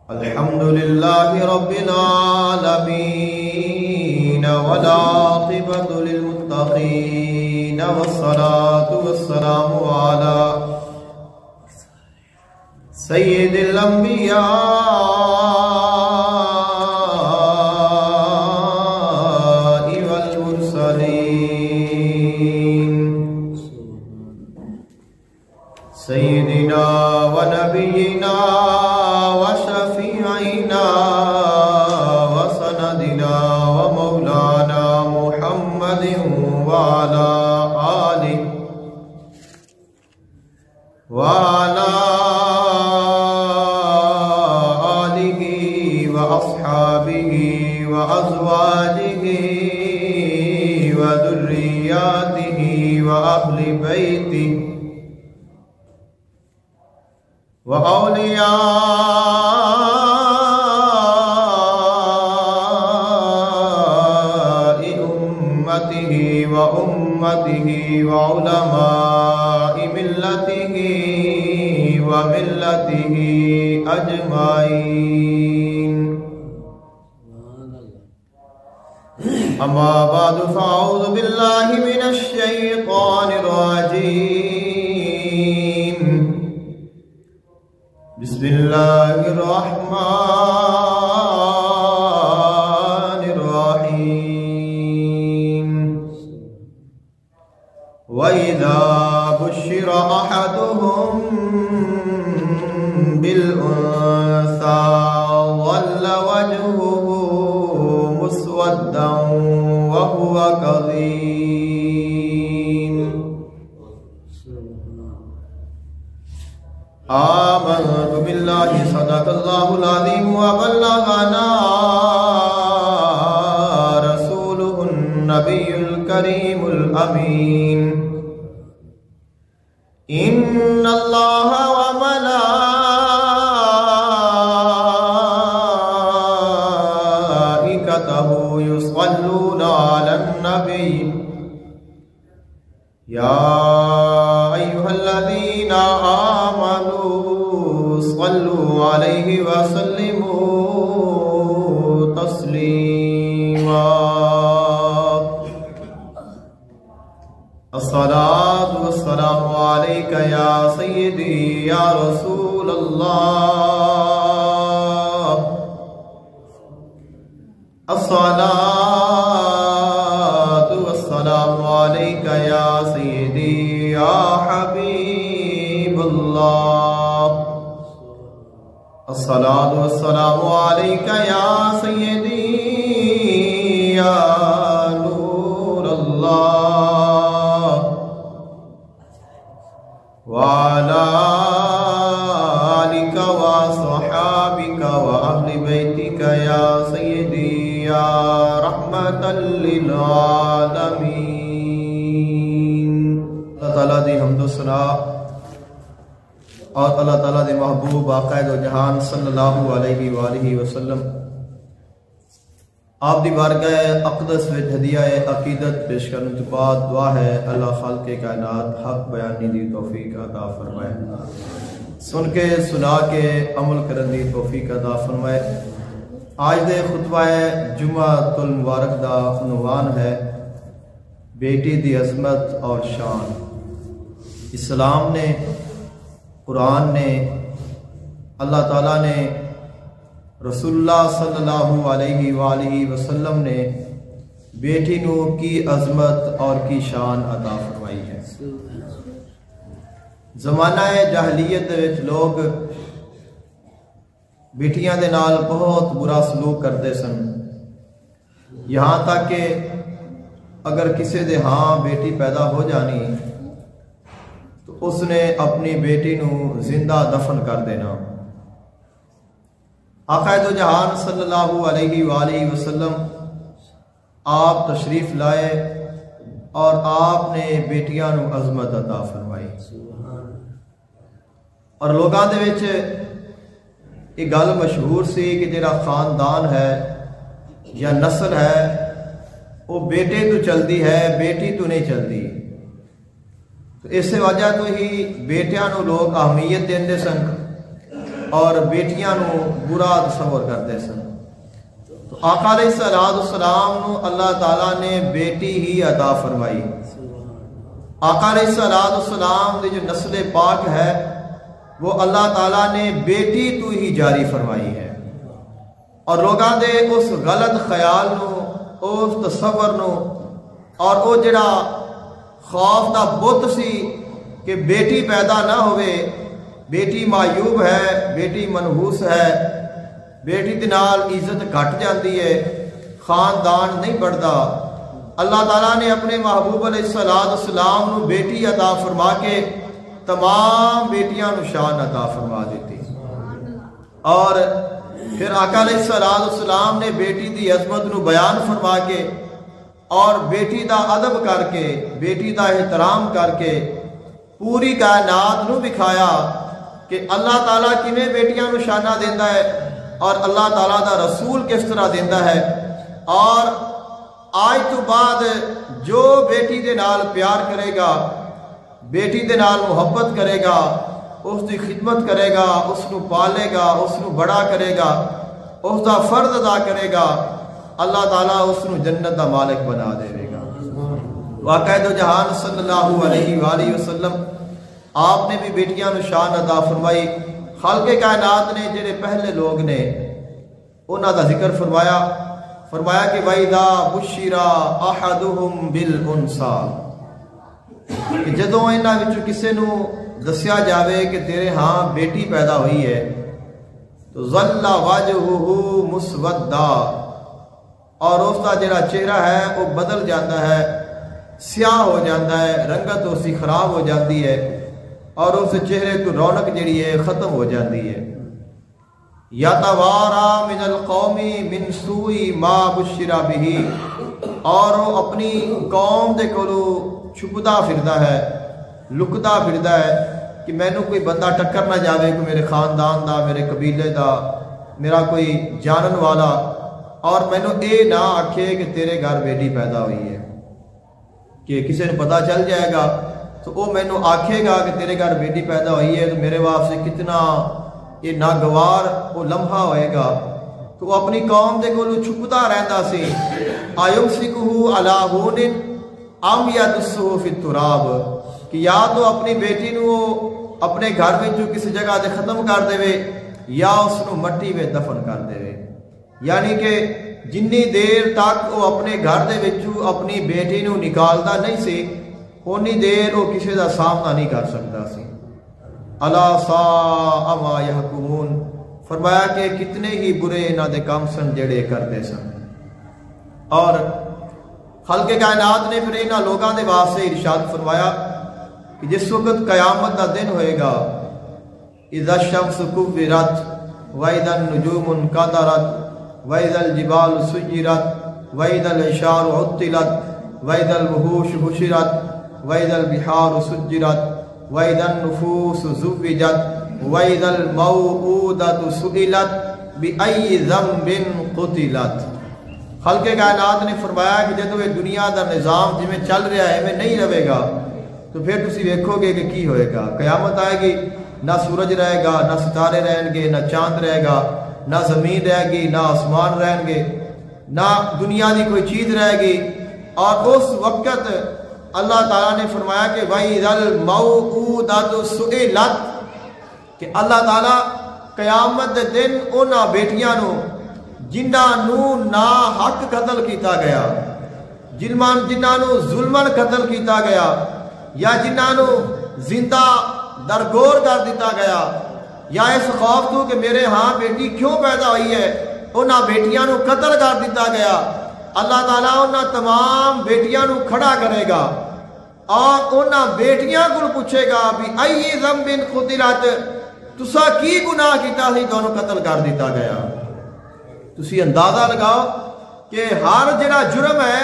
الحمد لله رب العالمين والعاقبة للمتقين والصلاة والسلام على سيد الأنبياء والمرسلين سيدنا ونبينا وشفيعنا وسندنا ومولانا محمد وعلى آله وأصحابه وأزواجه وذرياته وأهل بيته وأولياء أمته وأمته وعلماء ملته وملته أجمعين. أما بعد فأعوذ بالله من الشيطان الرجيم. بسم الله الرحمن الرحيم. وإذا بشر أحدهم بالأنثى ظل وجهه مسودا وهو كظيم. آمنت بالله صدق الله العظيم وبلغنا رسوله النبي الكريم الأمين. إن الله وملائكته يصلون على النبي يا أيها الذين آمنوا صلوا عليه وسلموا تسليما. الصلاة والسلام عليك يا سيدي يا رسول الله. الصلاة والسلام عليك يا سيدي يا حبيب الله. الصلاة والسلام عليك يا سيدي يا نور الله. وعلى آلك وصحابك وأهل بيتك يا سيدي يا رحمة للعالمين. اللہ تعالیٰ دی حمد و ثنا اور اللہ تعالیٰ دے محبوب آقائد و جہان صلی اللہ علیہ وآلہ وسلم آپ دی بارگاہ اقدس وچ ہدیہ عقیدت پیش کرنے تو بعد دعا ہے اللہ خالق کائنات حق بیانی دی توفیق عطا فرمائے، سن کے سنا کے عمل کرن دی توفیق عطا فرمائے۔ آج دے خطبہ جمعۃ المبارک دا عنوان ہے بیٹی دی عظمت اور شان۔ اسلام نے، قرآن نے، اللہ تعالیٰ نے، رسول اللہ صلی اللہ علیہ وآلہ وسلم نے بیٹی نو کی عظمت اور کی شان عطا فرمائی ہے۔ زمانہ جاہلیت وچ لوگ بیٹیاں دے نال بہت برا سلوک کرتے سن، یہاں تک کہ اگر کسی دے ہاں بیٹی پیدا ہو جانی تو اس نے اپنی بیٹی نو زندہ دفن کر دینا۔ آقا دو جہان صلی اللہ علیہ وآلہ وسلم آپ تشریف لائے اور آپ نے بیٹیاں نو عظمت عطا فرمائی، اور لوگاں دے وچ یہ گل مشہور سی کہ جڑا خاندان ہے یا نسل ہے وہ بیٹے تو چلتی ہے، بیٹی تو نہیں چلتی۔ تو اس وجہ تو ہی بیٹیاں نو لوگ اہمیت دیندے سن، اور بیٹیاں نو برا تصور کرتے سن. تو آقا علیہ السلام نو اللہ تعالیٰ نے بیٹی ہی عطا فرمائی. آقا علیہ السلام دی جو نسل پاک ہے وہ اللہ تعالیٰ نے بیٹی تو ہی جاری فرمائی ہے. اور لوگاں دے اس غلط خیال نو، اس تصور نو، اور وہ جڑا خوف دا بت سی کہ بیٹی پیدا نہ ہوئے، بیٹی معیوب ہے، بیٹی منحوس ہے، بیٹی دے نال عزت گھٹ جاندی ہے، خاندان نہیں بڑھتا. اللہ تعالیٰ نے اپنے محبوب علیہ السلام نو بیٹی عطا فرما کے تمام بیٹیاں نو شان عطا فرما دیتی. اور پھر آقا علیہ السلام نے بیٹی دی عظمت نو بیان فرما کے اور بیٹی دا ادب کر کے، بیٹی دا احترام کر کے پوری کائنات نو دکھایا کہ اللہ تعالیٰ کیویں بیٹیاں نو شانہ دیندا ہے اور اللہ تعالیٰ دا رسول کس طرح دیندا ہے. اور آج تو بعد جو بیٹی دے نال پیار کرے گا، بیٹی دے نال محبت کرے گا، اس دی خدمت کرے گا، اس نو پالے گا، اس نو بڑا کرے گا، اس دا فرض ادا کرے گا، اللہ تعالیٰ اس نو جنت دا مالک بنا دے گا. واقعہ دو جہان صلی اللہ علیہ وآلہ وسلم آپ نے بھی بیٹیاں نو شان عطا فرمائی. خالق کائنات نے جڑے پہلے لوگ نے انہاں دا ذکر فرمایا کہ وَإِذَا بُشِّرَ أَحَدُهُمْ بِالْأُنْثَىٰ کہ جدوں انہاں وچوں کسے نو دسیا جاوے کہ تیرے ہاں بیٹی پیدا ہوئی ہے تو ظل وجهه مسودا، اور اس کا جڑا چہرہ ہے وہ بدل جاتا ہے، سیاہ ہو جاتا ہے، رنگت اس کی خراب ہو جاتی ہے اور اس چہرے تو رونق جڑی ہے ختم ہو جاتی ہے. یتوارا من القوم من سوء ما بشر به، اور وہ اپنی قوم دے کولو چھپدا پھردا ہے، لکدا پھردا ہے کہ مینوں کوئی بندہ ٹکر نہ جاوے، کہ میرے خاندان دا، میرے قبیلے دا، میرا کوئی جانن والا، اور مینوں اے نہ آکھے کہ تیرے گھر بیٹی پیدا ہوئی ہے. کہ کسی نے پتہ چل جائے گا تو وہ مینوں آکھے گا کہ تیرے گھر بیٹی پیدا ہوئی ہے، تو میرے واسطے کتنا یہ ناگوار وہ لمحہ ہوئے گا. تو وہ اپنی قوم دے کولو چھپدا رہندا سی. ایمسکہ علی ہون ام یدسہ فی التراب، کہ یا تو اپنی بیٹی نو اپنے گھر وچوں کسی جگہ تے ختم کر دے یا اس نو مٹی میں دفن کر دے. یعنی کہ جنی دیر تک وہ اپنے گھر دے وچوں اپنی بیٹی نو نکالدا نہیں سی، اونی دیر وہ کسی دا سامنا نہیں کر سکتا سی. الا ساء ما یحکمون، فرمایا کہ کتنے ہی برے انہاں دے کام سن جڑے کرتے سن. اور خالق کائنات نے پھر انہاں لوگاں دے واسطے ارشاد فرمایا کہ جس وقت قیامت دا دن ہوئے گا، اذا الشمس کورت واذا النجوم انکدرت واذا الجبال سجرت واذا العشار عطلت واذا الوحوش حشرت واذا البحار سجرت واذا النفوس زوجت واذا الموءودة سئلت بأي ذنب قتلت. خالق کائنات نے فرمایا کہ جدو یہ دنیا دا نظام جی میں چل رہا ہے میں نہیں رہے گا تو پھر تسی دیکھو گے کہ کی ہوئے گا. قیامت آئے گی، نہ سورج رہے گا، نہ ستارے رہیں گے، نہ چاند رہے گا، نہ زمین رہے گی، نہ آسمان رہیں گے، نہ دنیا دی کوئی چیز رہے گی. اور اس وقت اللہ تعالیٰ نے فرمایا کہ وَإِذَا الْمَوْءُودَةُ سُئِلَتْ، کہ اللہ تعالیٰ قیامت دے دن انہاں بیٹیاں نو جنہاں نو نا حق قتل کیتا گیا، جنہاں نو ظلمن قتل کیتا گیا، یا جنہاں نو زندہ درگور کر دیتا گیا، یا اس خوف تو کہ میرے ہاں بیٹی کیوں پیدا ہوئی ہے انہاں بیٹیاں نو قتل کر دیتا گیا، اللہ تعالیٰ انہاں تمام بیٹیاں نو کھڑا کرے گا اور انہاں بیٹیاں کو پوچھے گا بھی ای ذنب قتلت، تسا کی گناہ کیتا سی دونوں قتل کر دیتا گیا. تسی اندازہ لگاؤ کہ ہر جڑا جرم ہے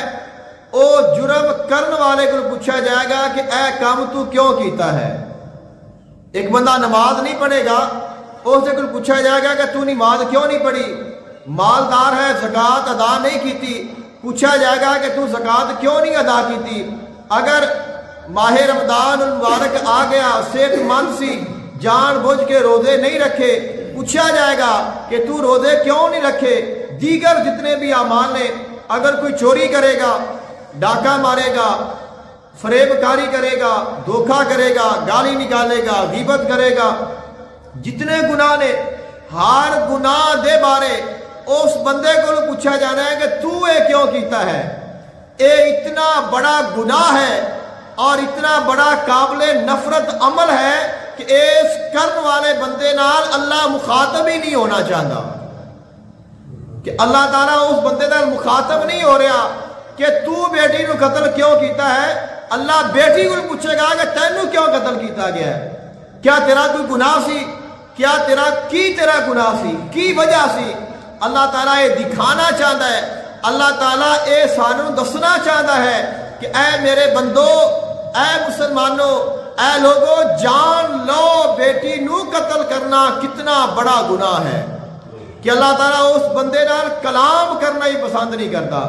او جرم کرن والے کو پوچھا جائے گا کہ اے کام تو کیوں کیتا ہے. ایک بندہ نماز نہیں پڑھے گا، اس سے کچھ پوچھا جائے گا کہ تو نماز کیوں نہیں پڑھی. مالدار ہے، زکوٰۃ ادا نہیں کیتی، پوچھا جائے گا کہ تو زکوٰۃ کیوں نہیں ادا کیتی. اگر ماہ رمضان المبارک آ گیا، صحت مند سی، جان بوجھ کے روزے نہیں رکھے، پوچھا جائے گا کہ تو روزے کیوں نہیں رکھے؟ دیگر جتنے بھی اعمال نے، اگر کوئی چوری کرے گا، ڈاکہ مارے گا، فریب کاری کرے گا، دھوکہ کرے گا، گالی نکالے گا، غیبت کرے گا، جتنے گناہ نے، ہر گناہ دے بارے اس بندے کو پوچھا جانا ہے کہ تو اے کیوں کیتا ہے؟ اے اتنا بڑا گناہ ہے اور اتنا بڑا قابل نفرت عمل ہے کہ اس کرن والے بندے نال اللہ مخاطب ہی نہیں ہونا چاہتا، کہ اللہ تعالیٰ اس بندے نال مخاطب نہیں ہو رہا کہ تو بیٹی نو قتل کیوں کیتا ہے۔ اللہ بیٹی کو پوچھے گا کہ تینوں کیوں قتل کیتا گیا ہے؟ کیا تیرا کوئی گناہ سی؟ کیا تیرا گناہ سی؟ کی وجہ سی؟ اللہ تعالیٰ یہ دکھانا چاہتا ہے، اللہ تعالیٰ اے سانوں دسنا چاہتا ہے کہ اے میرے بندو، اے مسلمانوں، اے لوگوں، جان لو بیٹی نو قتل کرنا کتنا بڑا گناہ ہے، کہ اللہ تعالیٰ اس بندے نال کلام کرنا ہی پسند نہیں کرتا،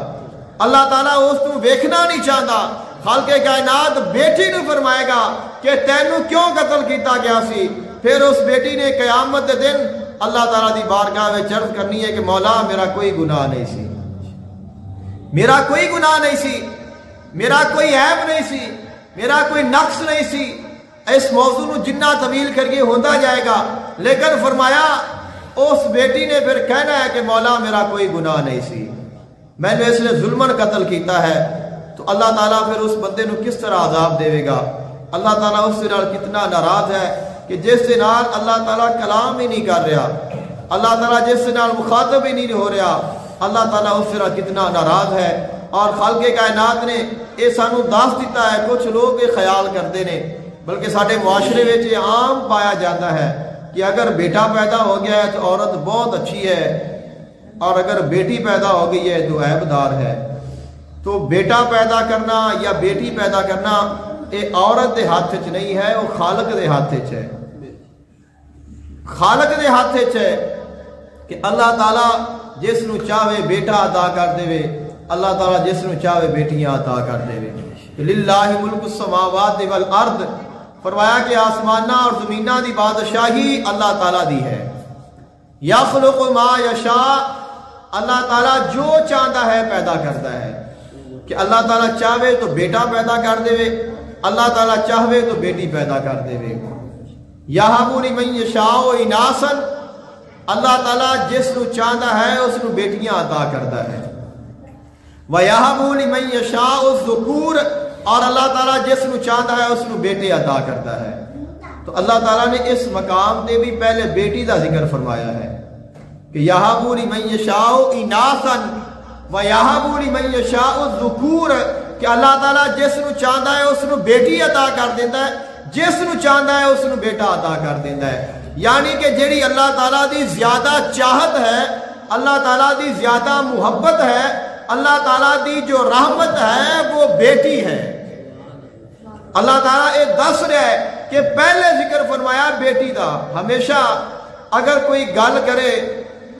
اللہ تعالیٰ اس کو ویکھنا نہیں چاہتا۔ خالق کائنات بیٹی نو فرمائے گا کہ تینوں کیوں قتل کیتا گیا سی؟ پھر اس بیٹی نے قیامت دے دن اللہ تعالیٰ دی بارگاہ میں عرض کرنی ہے کہ مولا میرا کوئی گناہ نہیں سی، میرا کوئی گناہ نہیں سی، میرا کوئی عیب نہیں سی، میرا کوئی نقص نہیں سی۔ اس موضوع نو جنہ طویل کریے ہوتا جائے گا، لیکن فرمایا اس بیٹی نے پھر کہنا ہے کہ مولا میرا کوئی گناہ نہیں سی، میں نے اس نے ظلمن قتل کیتا ہے۔ تو اللہ تعالیٰ پھر اس بندے نو کس طرح عذاب دے گا؟ اللہ تعالیٰ اس سے کتنا ناراض ہے کہ جس سے نال اللہ تعالیٰ کلام ہی نہیں کر رہا، اللہ تعالیٰ جس سے نال مخاطب ہی نہیں ہو رہا، اللہ تعالیٰ اس سے کتنا ناراض ہے۔ اور خالق کائنات نے یہ سانو دس دیتا ہے، کچھ لوگ یہ خیال کرتے ہیں، بلکہ سارے معاشرے میں یہ عام پایا جاتا ہے کہ اگر بیٹا پیدا ہو گیا ہے تو عورت بہت اچھی ہے، اور اگر بیٹی پیدا ہو گئی ہے تو عیب دار ہے۔ تو بیٹا پیدا کرنا یا بیٹی پیدا کرنا یہ عورت دے ہاتھ چ نہیں ہے، وہ خالق دے ہاتھ چ ہے، خالق دے ہاتھ چ ہے کہ اللہ تعالیٰ جس نو چاہے بیٹا عطا کر دے، اللہ تعالیٰ جس نو چاہے بیٹیاں عطا کر دے۔ للہ ملک السماوات والارض، فرمایا کہ آسمانہ اور زمینہ دی بادشاہی اللہ تعالیٰ دی ہے۔ یخلق ما یشاء، اللہ تعالیٰ جو چاہتا ہے پیدا کرتا ہے، کہ اللہ تعالیٰ چاہے تو بیٹا پیدا کر دے، اللہ تعالیٰ چاہے تو بیٹی پیدا کر دے۔ یہب لمن یشاء اناثا، اللہ تعالیٰ جس نو چاہتا ہے اس نو بیٹیاں عطا کرتا ہے۔ وَيَهَبُ لِمَن يَشَاءُ الذُّكُورَ، اور اللہ تعالیٰ جس نو چاہتا ہے اس نو بیٹے عطا کرتا ہے۔ تو اللہ تعالیٰ نے اس مقام تے بھی پہلے بیٹی دا ذکر فرمایا ہے کہ یَهَبُ لِمَن يَشَاءُ اناثا وَيَهَبُ لِمَن يَشَاءُ الذُّكُورَ، کہ اللہ تعالیٰ جس نو چاہتا ہے اس نو بیٹی عطا کر دیتا ہے، جس نو چاہتا ہے اس نو بیٹا عطا کر دیتا ہے۔ یعنی کہ جیڑی اللہ تعالیٰ دی زیادہ چاہت ہے، اللہ تعالیٰ دی زیادہ محبت ہے، اللہ تعالیٰ دی جو رحمت ہے وہ بیٹی ہے۔ اللہ تعالیٰ یہ دس رہا ہے کہ پہلے ذکر فرمایا بیٹی دا۔ ہمیشہ اگر کوئی گل کرے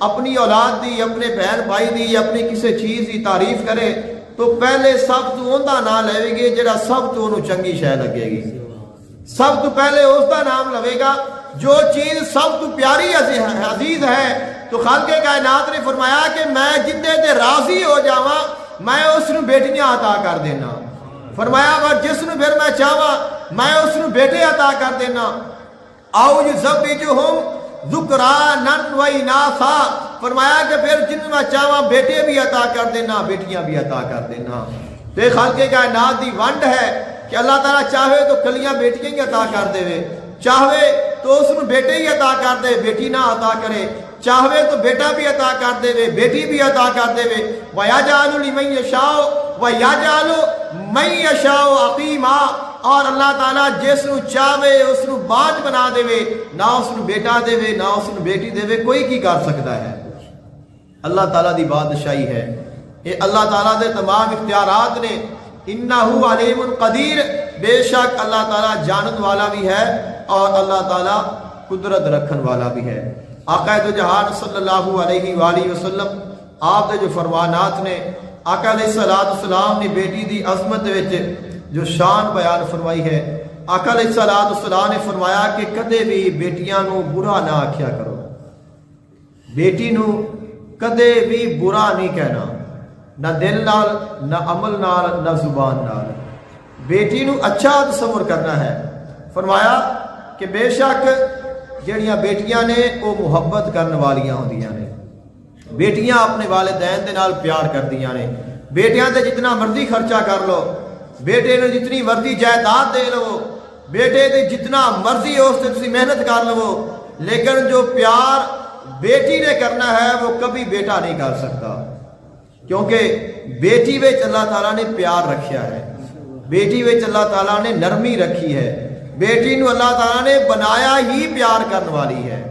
اپنی اولاد دی، اپنے بہن بھائی دی، اپنی کسی چیز دی تعریف کرے تو پہلے سب تو اوندا نام لے گے جڑا سب تو انہوں چنگی شے لگے گی، سب تو پہلے اس دا نام لوے گا جو چیز سب تو پیاری عزیز ہے۔ تو خالق کائنات نے فرمایا کہ میں جندے تے راضی ہو جاواں میں اس نو بیٹیاں عطا کر دینا، فرمایا اور جس نو پھر میں چاہواں میں اس نو بیٹے عطا کر دینا۔ او یزوجہم ذکرانا و اناثا، فرمایا کہ پھر جن میں چاہواں بیٹے بھی عطا کر دینا، بیٹیاں بھی عطا کر دینا۔ تو یہ خالق کائنات دی ونڈ ہے کہ اللہ تعالیٰ چاہے تو کلیاں بیٹیاں ہی عطا کر دے، چاہے تو اس نو بیٹے ہی عطا کر دے، بیٹی نہ عطا کرے، چاہے تو بیٹا بھی عطا کر دے، بیٹی بھی عطا کر دے۔ وَيَجْعَلُ لِمَن يَشَاءُ وَيَجْعَلُ مَن يَشَاءُ عَقِيمًا، اور اللہ تعالیٰ جس نو چاہے اس نو بانج بنا دے، نہ اس نو بیٹا دے نہ اس نو بیٹی دے، کوئی کی کر سکتا ہے؟ اللہ تعالیٰ دی بادشاہی ہے، یہ اللہ تعالیٰ دے تمام اختیارات نے۔ انہو علیم قدیر، بے شک اللہ تعالیٰ جانت والا بھی ہے اور اللہ تعالیٰ قدرت رکھن والا بھی ہے۔ آقا دو جہان صلی اللہ علیہ وآلہ وسلم آپ دے جو فرمانات نے، آقا علیہ السلام نے بیٹی دی عظمت وچ جو شان بیان فرمائی ہے، آقا علیہ السلام نے فرمایا کہ کدے بھی بیٹیاں نو برا نہ آکھیا کرو، بیٹی نو کدے بھی برا نہیں کہنا، نہ دل نال، نہ عمل نال، نہ زبان نال۔ بیٹی نو اچھا تصور کرنا ہے۔ فرمایا کہ بے شک جڑیاں بیٹیاں نے وہ محبت کرنے والیاں ہوندیاں نے، بیٹیاں اپنے والدین دے نال پیار کردیاں نے، بیٹیاں تے جتنا مرضی خرچہ کر لو، بیٹے نے جتنی مرضی جائیداد دے لو، بیٹے تے جتنا مرضی اس تے تسی محنت کر لو، لیکن جو پیار بیٹی نے کرنا ہے وہ کبھی بیٹا نہیں کر سکتا، کیونکہ بیٹی وچ اللہ تعالیٰ نے پیار رکھیا ہے، بیٹی وچ اللہ تعالیٰ نے نرمی رکھی ہے، بیٹی نو اللہ تعالیٰ نے بنایا ہی پیار کرنے والی ہے۔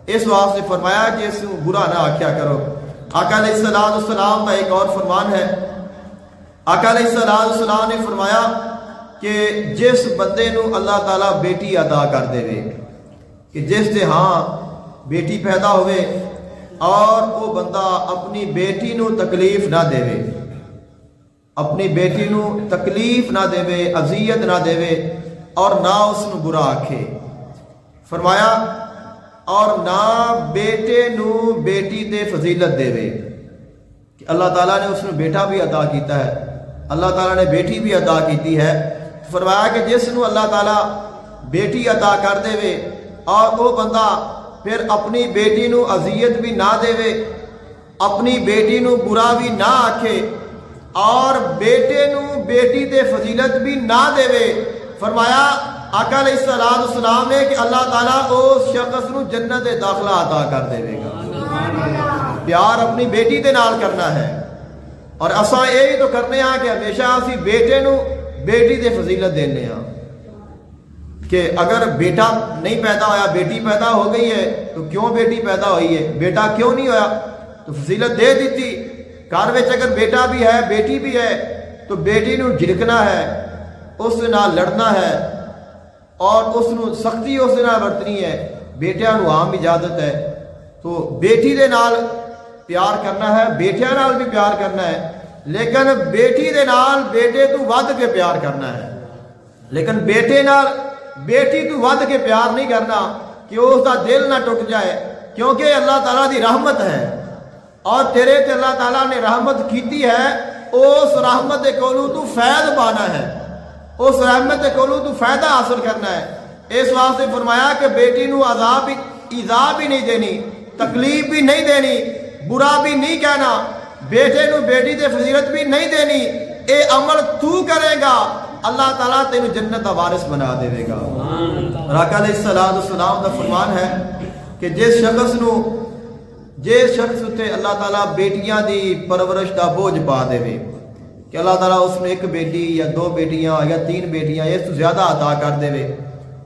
اس واسطے فرمایا کہ اس کو برا نہ آکھیا کرو۔ آقا علیہ السلام کا ایک اور فرمان ہے، آقا علیہ السلام نے فرمایا کہ جس بندے نو اللہ تعالیٰ بیٹی عطا کر دے وے، کہ جس دے ہاں بیٹی پیدا ہوئے اور وہ بندہ اپنی بیٹی نو تکلیف نہ دے وے، اپنی بیٹی نو تکلیف نہ دے وے، اذیت نہ دے وے، اور نہ اس نو برا آکھے۔ فرمایا اور نہ بیٹے نو بیٹی تے فضیلت دے وے، کہ اللہ تعالیٰ نے اس نے بیٹا بھی عطا کیتا ہے، اللہ تعالیٰ نے بیٹی بھی عطا کیتی ہے۔ فرمایا کہ جس نو اللہ تعالیٰ بیٹی عطا کر دے وے اور وہ بندہ پھر اپنی بیٹی نو اذیت بھی نہ دے وے، اپنی بیٹی نو برا بھی نہ آکھے، اور بیٹے نو بیٹی تے فضیلت بھی نہ دے وے، فرمایا آقا علیہ السلام نے کہ اللہ تعالیٰ اس شخص نو جنت داخلہ عطا کر دے گا۔ پیار اپنی بیٹی دے نال کرنا ہے، اور اساں یہی تو کرنے ہاں کہ ہمیشہ اسی بیٹے نو بیٹی دے فضیلت دینے ہاں، کہ اگر بیٹا نہیں پیدا ہویا بیٹی پیدا ہو گئی ہے تو کیوں بیٹی پیدا ہوئی ہے، بیٹا کیوں نہیں ہویا تو فضیلت دے دیتی۔ گھر وچ اگر بیٹا بھی ہے بیٹی بھی ہے تو بیٹی نو جھڑکنا ہے، اس سے نال لڑنا ہے، اور اس نو سختی اس سے نال برتنی ہے۔ بیٹیاں نو عام اجازت ہے تو بیٹی دے نال پیار کرنا ہے، بیٹیاں نال بھی پیار کرنا ہے، لیکن بیٹی دے نال بیٹے تو ود کے پیار کرنا ہے، لیکن بیٹے نال بیٹی تو ود کے پیار نہیں کرنا کہ اس دا دل نہ ٹوٹ جائے، کیونکہ اللہ تعالیٰ دی رحمت ہے اور تیرے تے اللہ تعالیٰ نے رحمت کیتی ہے، اس رحمت دے کولوں تو فیض پانا ہے، اس رحمت دے کولوں تو فائدہ حاصل کرنا ہے۔ اس واسطے فرمایا کہ بیٹی نو عذاب ایذا بھی نہیں دینی، تکلیف بھی نہیں دینی، برا بھی نہیں کہنا، بیٹے نو بیٹی دے فضیلت بھی نہیں دینی۔ اے عمل تو کرے گا اللہ تعالیٰ تینو جنت دا وارث بنا دے گا۔ آقا علیہ السلام دا فرمان ہے کہ جس شخص تے اللہ تعالیٰ بیٹیاں دی پرورش دا بوجھ پا دے وے، کہ اللہ تعالیٰ اس نے ایک بیٹی یا دو بیٹیاں یا تین بیٹیاں اس تو زیادہ عطا کر دے وے،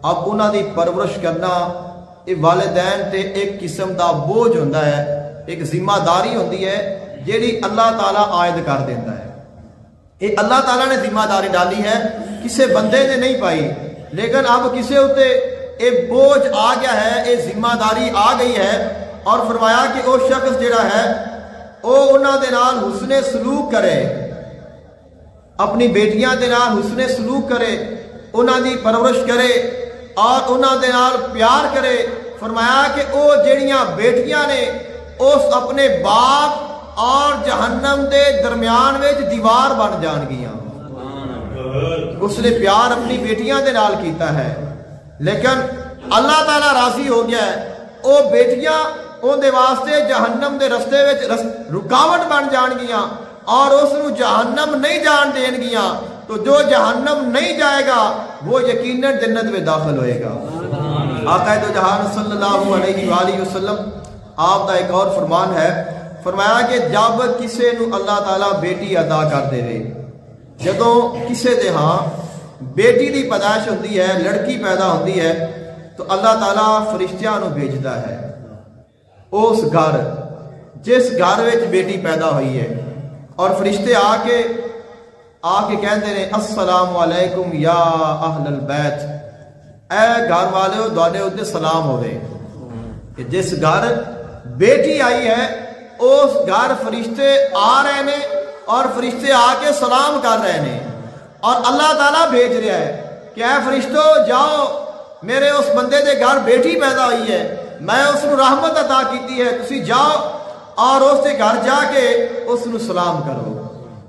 اب انہاں دی پرورش کرنا یہ والدین تے ایک قسم دا بوجھ ہوندہ ہے، ایک ذمہ داری ہوندی ہے جیڑی اللہ تعالیٰ عائد کر دیتا ہے۔ یہ اللہ تعالیٰ نے ذمہ داری ڈالی ہے، کسے بندے نے نہیں پائی، لیکن اب کسے ہوتے ایک بوجھ آ گیا ہے، ایک ذمہ داری آ گئی ہے، اور فرمایا کہ وہ شخص جڑا ہے وہ انہاں دے نال حسن سلوک کرے، اپنی بیٹیاں دے نال حسن سلوک کرے، انہاں دی پرورش کرے اور انہاں دے نال پیار کرے۔ فرمایا کہ وہ جڑیاں بیٹیاں نے اس اپنے باپ اور جہنم دے درمیان وچ دیوار بن جان گیاں۔ اس نے پیار اپنی بیٹیاں دے نال کیتا ہے، لیکن اللہ تعالیٰ راضی ہو گیا ہے، وہ بیٹیاں ان دے واسطے جہنم دے رستے وچ رکاوٹ بن جان گیاں اور اس نو جہنم نہیں جان دین گیاں، تو جو جہنم نہیں جائے گا وہ یقیناً جنت میں داخل ہوئے گا۔ آقا دو جہان صلی اللہ علیہ وآلہ وسلم آپ دا ایک اور فرمان ہے، فرمایا کہ جب کسے نو اللہ تعالیٰ بیٹی عطا کر دے وے، جدوں کسے دے ہاں بیٹی دی پیدائش ہوندی ہے، لڑکی پیدا ہوندی ہے، تو اللہ تعالیٰ فرشتیاں نو بھیجدا ہے اس گھر جس گھر وچ بیٹی پیدا ہوئی ہے، اور فرشتے آ کے کہندے نے السلام علیکم یا اہل البیت، اے گھر والے دونے اتنے سلام ہوئے، کہ جس گھر بیٹی آئی ہے اس گھر فرشتے آ رہے نے اور فرشتے آ کے سلام کر رہے نے، اور اللہ تعالیٰ بھیج رہا ہے کہ اے فرشتو جاؤ، میرے اس بندے دے گھر بیٹی پیدا ہوئی ہے، میں اس نو رحمت عطا کیتی ہے، تسی جاؤ اور اس دے گھر جا کے اس نو سلام کرو۔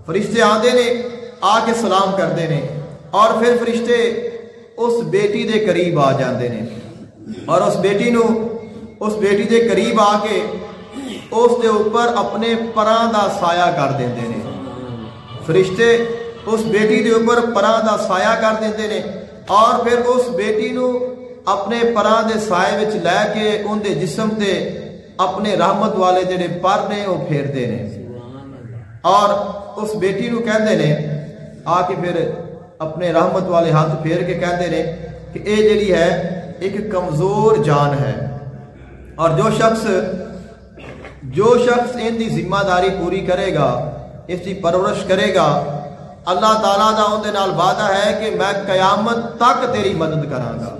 فرشتے آندے نے، آ کے سلام کرتے ہیں، اور پھر فرشتے اس بیٹی دے قریب آ جاندے نے اور اس بیٹی دے قریب آ کے اس دے اوپر اپنے پراں دا سایہ کر دیندے نے۔ فرشتے اس بیٹی دے اوپر پراں دا سایہ کر دیندے نے اور پھر اس بیٹی نو اپنے پراں دے سائے وچ لے کے ان دے جسم تے اپنے رحمت والے جڑے پر نے وہ پھیردے نے اور اس بیٹی نو کہندے نے، آ کے پھر اپنے رحمت والے ہاتھ پھیر کے کہندے نے کہ اے جڑی ہے ایک کمزور جان ہے، اور جو شخص ان دی ذمہ داری پوری کرے گا، اس کی پرورش کرے گا، اللہ تعالیٰ دا ان دے نال وعدہ ہے کہ میں قیامت تک تیری مدد کراں گا۔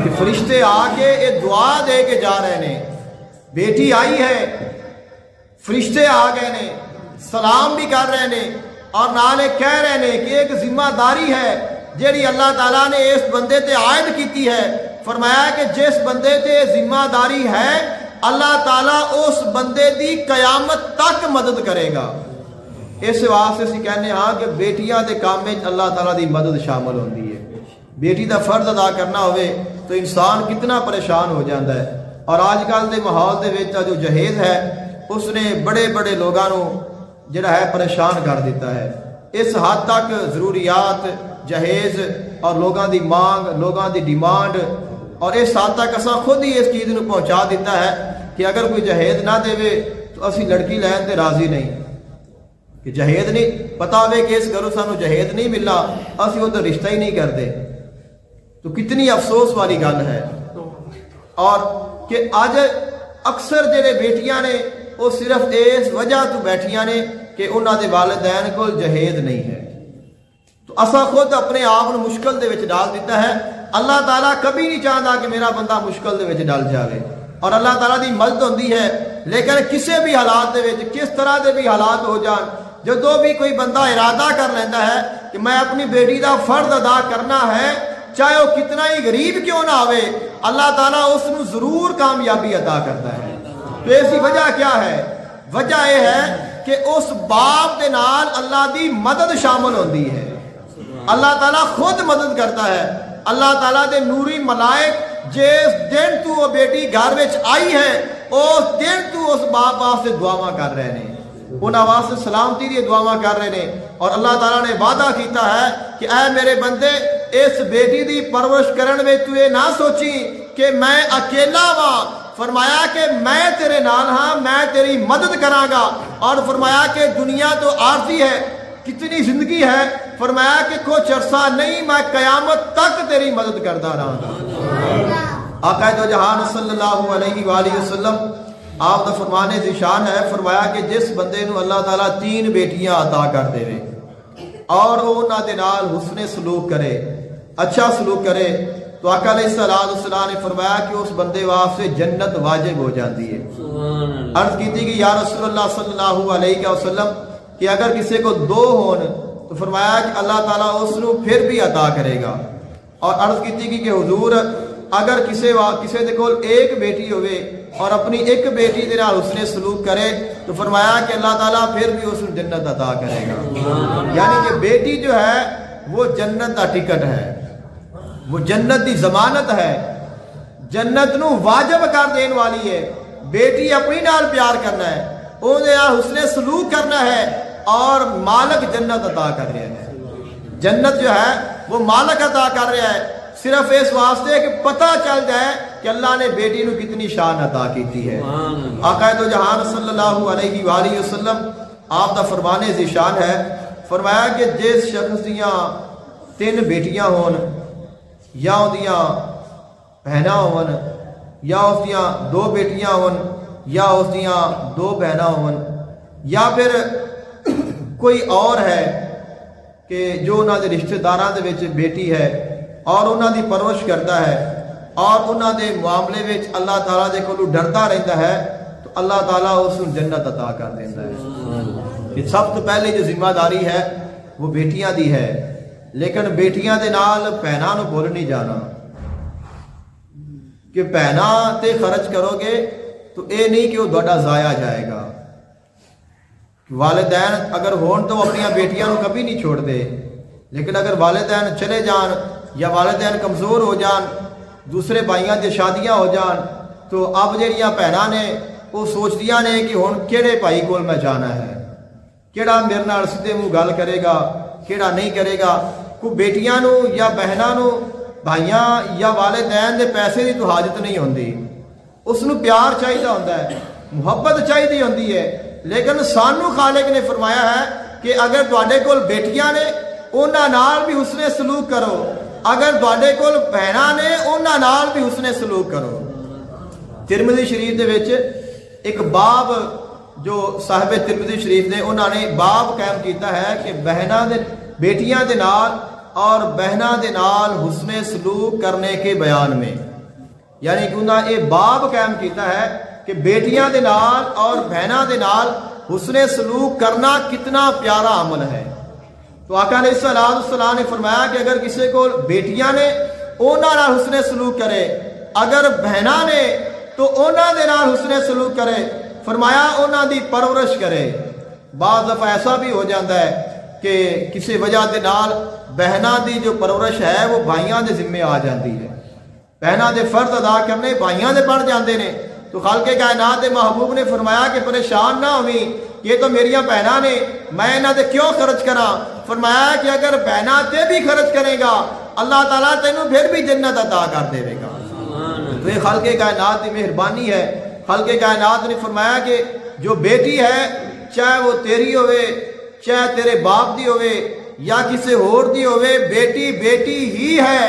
کہ فرشتے آ کے یہ دعا دے کے جا رہے نے، بیٹی آئی ہے، فرشتے آ گئے نے، سلام بھی کر رہے نے اور نالے کہہ رہے نے کہ ایک ذمہ داری ہے جیڑی اللہ تعالیٰ نے اس بندے تے عائد کیتی ہے۔ فرمایا کہ جس بندے تے ذمہ داری ہے اللہ تعالیٰ اس بندے دی قیامت تک مدد کرے گا۔ اس واسطے اسی کہنے ہاں کہ بیٹیاں دے کام میں اللہ تعالیٰ دی مدد شامل ہوتی ہے۔ بیٹی دا فرض ادا کرنا ہوئے تو انسان کتنا پریشان ہو جاتا ہے، اور آج کل دے ماحول دے وچ جو جہیز ہے اس نے بڑے بڑے لوگاں نو جڑا ہے پریشان کر دیتا ہے۔ اس حد تک ضروریات، جہیز اور لوگاں دی مانگ، لوگاں دی ڈیمانڈ، اور اس حد تک اساں خود ہی اس چیز نو پہنچا دیتا ہے کہ اگر کوئی جہیز نہ دے تو اسی لڑکی لین تے راضی نہیں، کہ جہیز نہیں پتا ہوئے کہ اس گھروں سانو جہیز نہیں ملا، اسی ادھر رشتہ ہی نہیں کرتے، تو کتنی افسوس والی گل ہے۔ اور کہ اج اکثر جڑے بیٹیاں نے وہ صرف اس وجہ تو بیٹھیاں نے کہ انہاں دے والدین کو جہیز نہیں ہے، تو اساں خود اپنے آپ کو مشکل دے وچ ڈال دیتا ہے۔ اللہ تعالیٰ کبھی نہیں چاہتا کہ میرا بندہ مشکل دے وچ ڈال جاوے، اور اللہ تعالیٰ دی مدد ہوندی ہے، لیکن کسی بھی حالات دے وچ، کس طرح دے بھی حالات ہو جان، جدو بھی کوئی بندہ ارادہ کر لیتا ہے کہ میں اپنی بیٹی دا فرض ادا کرنا ہے، چاہے وہ کتنا ہی غریب کیوں نہ ہوئے، اللہ تعالیٰ اس نو ضرور کامیابی عطا کرتا ہے۔ تو ایسی وجہ کیا ہے؟ وجہ یہ ہے کہ اس باپ دے نال اللہ دی مدد شامل ہوندی ہے، اللہ تعالیٰ خود مدد کرتا ہے۔ اللہ تعالیٰ دے نوری ملائک جس دن تو وہ بیٹی گھر وچ آئی ہے اس دن تو اس باپ واسطے دعاواں کر رہے ہیں، انہاں واسطے سلامتی دی دعاواں کر رہے ہیں، اور اللہ تعالیٰ نے وعدہ کیتا ہے کہ اے میرے بندے اس بیٹی دی پرورش کرن میں تو یہ نہ سوچی کہ میں اکیلا ہاں، فرمایا کہ میں تیرے نال ہاں، میں تیری مدد کراں گا، اور فرمایا کہ دنیا تو عارضی ہے، کتنی زندگی ہے، فرمایا کہ کچھ عرصہ نہیں، میں قیامت تک تیری مدد کرتا رہا گا۔ آقا دو جہان صلی اللہ علیہ وآلہ وسلم آپ دا فرمانے ذیشان ہے، فرمایا کہ جس بندے نو اللہ تعالیٰ 3 بیٹیاں عطا کر دے اور انہاں دے نال حسن سلوک کرے، اچھا سلوک کرے، تو آقا علیہ السلام نے فرمایا کہ اس بندے واسطے جنت واجب ہو جاتی ہے۔ عرض کی تھی کہ یا رسول اللہ صلی اللہ علیہ وسلم کہ اگر کسی کو 2 ہون تو فرمایا کہ اللہ تعالیٰ اس نو پھر بھی عطا کرے گا، اور عرض کی تھی کہ حضور اگر کسی دے کول 1 بیٹی ہوئے اور اپنی 1 بیٹی دے نال اس نے سلوک کرے تو فرمایا کہ اللہ تعالیٰ پھر بھی اس نے جنت عطا کرے گا۔ یعنی کہ بیٹی جو ہے وہ جنت کا ٹکٹ ہے، وہ جنت دی ضمانت ہے، جنت نو واجب کر دین والی ہے۔ بیٹی اپنی نال پیار کرنا ہے، انہیں حسن سلوک کرنا ہے، اور مالک جنت عطا کر رہا ہے۔ جنت جو ہے وہ مالک عطا کر رہا ہے، صرف اس واسطے کہ پتہ چل جائے کہ اللہ نے بیٹی نو کتنی شان عطا کی ہے۔ آقا دو جہان صلی اللہ علیہ وآلہ وسلم آپ دا فرمانے ذیشان ہے، فرمایا کہ جس شخص دیاں 3 بیٹیاں ہون، یا اس دیاں بہناں ہون، یا اس دیاں 2 بیٹیاں ہون، یا اس دیاں 2 بہناں ہون، یا پھر کوئی اور ہے کہ جو انہاں دے رشتہ داراں دے وچ بیٹی ہے اور انہاں دی پرورش کرتا ہے اور انہاں دے معاملے وچ اللہ تعالیٰ دے کولوں ڈردا رہندا ہے، تو اللہ تعالیٰ اس کو جنت عطا کر دیندا ہے۔ کہ سب تو پہلے جو ذمہ داری ہے وہ بیٹیاں دی ہے، لیکن بیٹیاں دے نال بہناں نو بھول نہیں جانا۔ کہ بہناں تے خرچ کرو گے تو اے نہیں کہ وہ تہاڈا ضائع جائے گا. والدین اگر ہون تو اپنی بیٹیاں نو کبھی نہیں چھوڑ دے، لیکن اگر والدین چلے جان یا والدین کمزور ہو جان، دوسرے بھائیاں دی شادیاں ہو جان، تو اب جہاں بہناں نے وہ سوچدیاں نے کہ ہن کہڑے بھائی کول میں جانا ہے، کہڑا میرے نال سیدھے منہ گل کرے گا، کہڑا نہیں کرے گا. کوئی بیٹیاں نو یا بہناں نو بھائیاں یا والدین دے پیسے دی تو حاجت نہیں ہوندی، اس نو پیار چاہیے ہوندا ہے، محبت چاہیے ہوندی ہے. لیکن سانو خالق نے فرمایا ہے کہ اگر تواڈے کول بیٹیاں نے انہاں نال بھی حسن سلوک کرو، اگر تواڈے کول بہناں نے انہاں نال بھی حسن سلوک کرو. ترمذی شریف دے وچ ایک باب جو صاحب ترمذی شریف نے انہوں نے باب قائم کیتا ہے کہ بہناں دے بیٹیاں دے نال اور بہناں دے نال حسن سلوک کرنے کے بیان میں، یعنی کہ انہوں نے باب قائم کیتا ہے کہ بیٹیاں دے نال اور بہناں دے نال حسن سلوک کرنا کتنا پیارا عمل ہے. تو آقا علیہ السلام نے فرمایا کہ اگر کسی کو بیٹیاں نے انہاں نال حسن سلوک کرے، اگر بہناں نے تو انہاں دے نال حسن سلوک کرے، فرمایا انہاں دی پرورش کرے. بعض دفعہ ایسا بھی ہو جاتا ہے کہ کسی وجہ دے نال بہناں دی جو پرورش ہے وہ بھائیاں دے ذمے آ جاتی ہے، بہناں دے فرض ادا کرنے بھائیاں دے بڑھ جاندے نے. تو خالق کائنات محبوب نے فرمایا کہ پریشان نہ ہوئی، یہ تو میریاں بہناں نے، میں انہاں دے کیوں خرچ کراں. فرمایا کہ اگر بہناں تے بھی خرچ کرے گا اللہ تعالیٰ تینوں پھر بھی جنت عطا کر دے گا. تو یہ خالق کائنات کی مہربانی ہے. خالق کائنات نے فرمایا کہ جو بیٹی ہے چاہے وہ تیری ہوئے، چاہے تیرے باپ دی ہوئے یا کسی اور دی ہوئے، بیٹی بیٹی ہی ہے.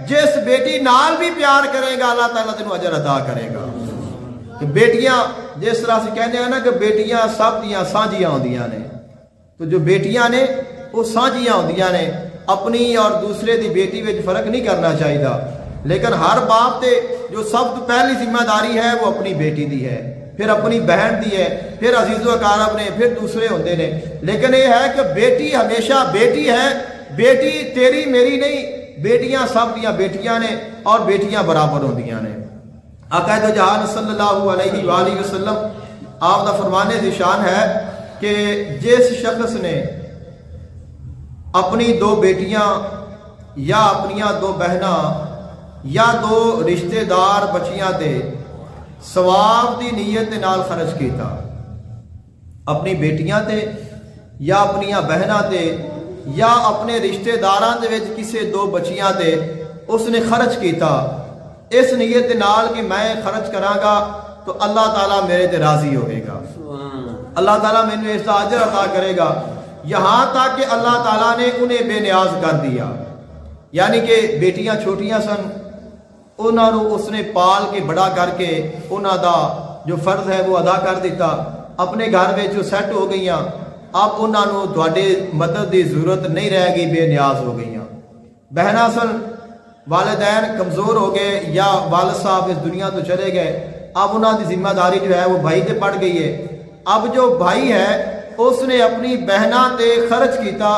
جس بیٹی نال بھی پیار کرے گا اللہ تعالیٰ تینوں اجر عطا کرے گا. کہ بیٹیاں جس طرح سے کہنے ہیں نا کہ بیٹیاں سب دیاں سانجیاں ہوندیاں نے، تو جو بیٹیاں نے وہ سانجیاں ہوندیاں نے، اپنی اور دوسرے دی بیٹی وچ فرق نہیں کرنا چاہیے. لیکن ہر باپ تے جو سب تو پہلی ذمہ داری ہے وہ اپنی بیٹی دی ہے، پھر اپنی بہن دی ہے، پھر عزیز و اقارب نے، پھر دوسرے ہوندے نے. لیکن یہ ہے کہ بیٹی ہمیشہ بیٹی ہے، بیٹی تیری میری نہیں، بیٹیاں سب دیاں بیٹیاں نے اور بیٹیاں برابر ہوندیاں نے. آقا دو جہان صلی اللہ علیہ وآلہ وسلم آپ دا فرمانے دی شان ہے کہ جس شخص نے اپنی دو بیٹیاں یا اپنیاں دو بہناں یا دو رشتہ دار بچیاں دے ثواب دی نیت دے نال خرچ کیتا، اپنی بیٹیاں تے یا اپنیاں بہناں تے یا اپنے رشتہ داراں دے وچ کسے دو بچیاں تے اس نے خرچ کیتا اس نیت دے نال کہ میں خرچ کراں گا تو اللہ تعالیٰ میرے تے راضی ہوئے گا، اللہ تعالیٰ میں نے اس کا اجر عطا کرے گا. یہاں تک کہ اللہ تعالیٰ نے انہیں بے نیاز کر دیا، یعنی کہ بیٹیاں چھوٹیاں سن، انہاں نو اس نے پال کے بڑا کر کے انہاں دا جو فرض ہے وہ ادا کر دیتا، اپنے گھر میں جو سیٹ ہو گئیاں، اب انہاں نو تواڈے مدد دی ضرورت نہیں رہ گئی، بے نیاز ہو گئیاں. بہناں سن، والدین کمزور ہو گئے یا والد صاحب اس دنیا تو چلے گئے، اب انہاں دی ذمہ داری جو ہے وہ بھائی تے پڑ گئی ہے. اب جو بھائی ہے اس نے اپنی بہناں تے خرچ کیتا